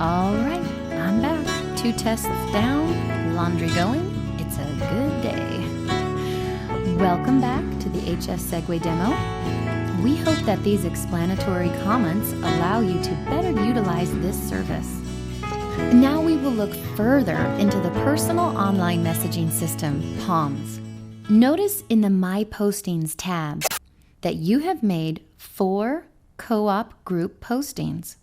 All right, I'm back. 2 tests down, laundry going. It's a good day. Welcome back to the HS Segway demo. We hope that these explanatory comments allow you to better utilize this service. Now we will look further into the personal online messaging system, POMS. Notice in the My Postings tab that you have made 4 co-op group postings.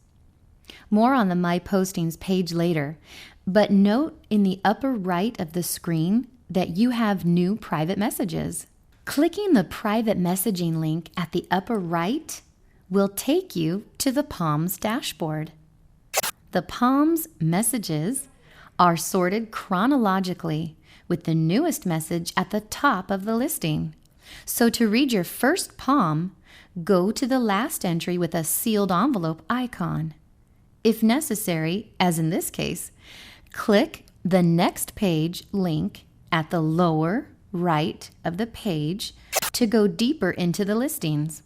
More on the My Postings page later, but note in the upper right of the screen that you have new private messages. Clicking the private messaging link at the upper right will take you to the POMS dashboard. The POMS messages are sorted chronologically with the newest message at the top of the listing. So to read your first POM, go to the last entry with a sealed envelope icon. If necessary, as in this case, click the next page link at the lower right of the page to go deeper into the listings.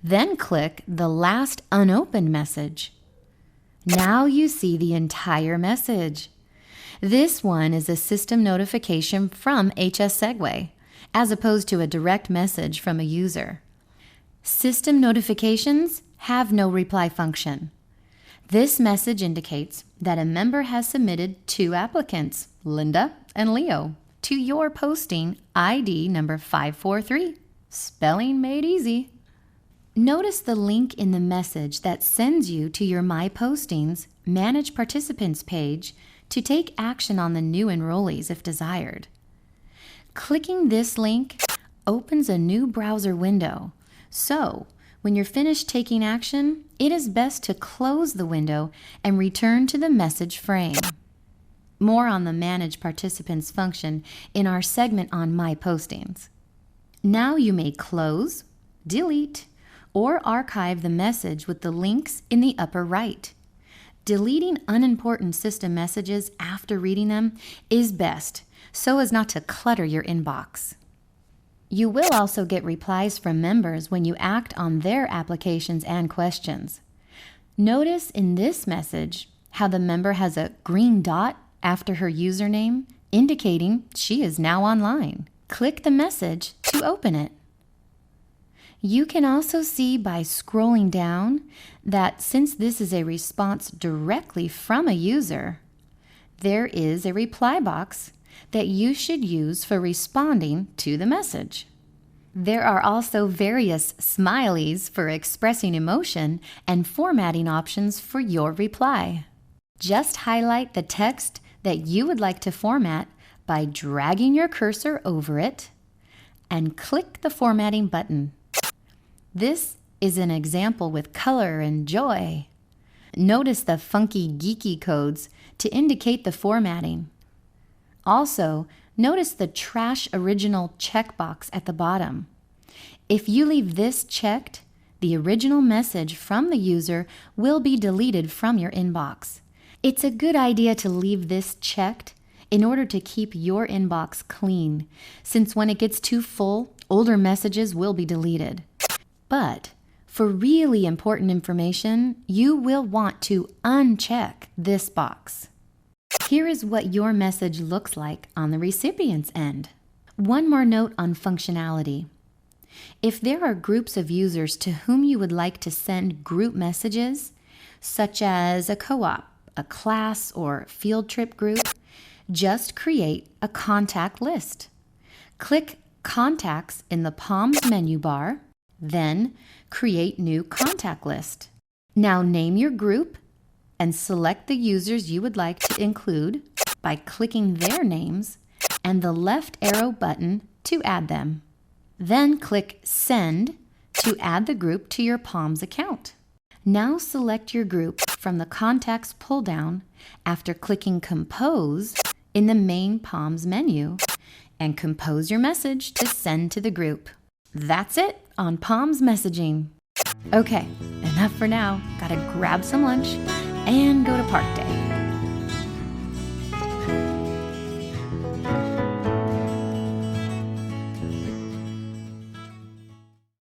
Then click the last unopened message. Now you see the entire message. This one is a system notification from HS Segway, as opposed to a direct message from a user. System notifications have no reply function. This message indicates that a member has submitted 2 applicants, Linda and Leo, to your posting ID number 543. Spelling made easy. Notice the link in the message that sends you to your My Postings Manage Participants page to take action on the new enrollees if desired. Clicking this link opens a new browser window. So, when you're finished taking action, it is best to close the window and return to the message frame. More on the Manage Participants function in our segment on My Postings. Now you may close, delete, or archive the message with the links in the upper right. Deleting unimportant system messages after reading them is best, so as not to clutter your inbox. You will also get replies from members when you act on their applications and questions. Notice in this message how the member has a green dot after her username, indicating she is now online. Click the message to open it. You can also see by scrolling down that since this is a response directly from a user, there is a reply box that you should use for responding to the message. There are also various smileys for expressing emotion and formatting options for your reply. Just highlight the text that you would like to format by dragging your cursor over it and click the formatting button. This is an example with color and joy. Notice the funky geeky codes to indicate the formatting. Also, notice the Trash Original checkbox at the bottom. If you leave this checked, the original message from the user will be deleted from your inbox. It's a good idea to leave this checked in order to keep your inbox clean, since when it gets too full, older messages will be deleted. But for really important information, you will want to uncheck this box. Here is what your message looks like on the recipient's end. One more note on functionality. If there are groups of users to whom you would like to send group messages, such as a co-op, a class, or field trip group, just create a contact list. Click Contacts in the POMS menu bar, then create new contact list. Now name your group and select the users you would like to include by clicking their names and the left arrow button to add them. Then click Send to add the group to your POMS account. Now select your group from the Contacts pull-down after clicking Compose in the main POMS menu and compose your message to send to the group. That's it on POMS messaging. Okay, enough for now. Gotta grab some lunch and go to park day.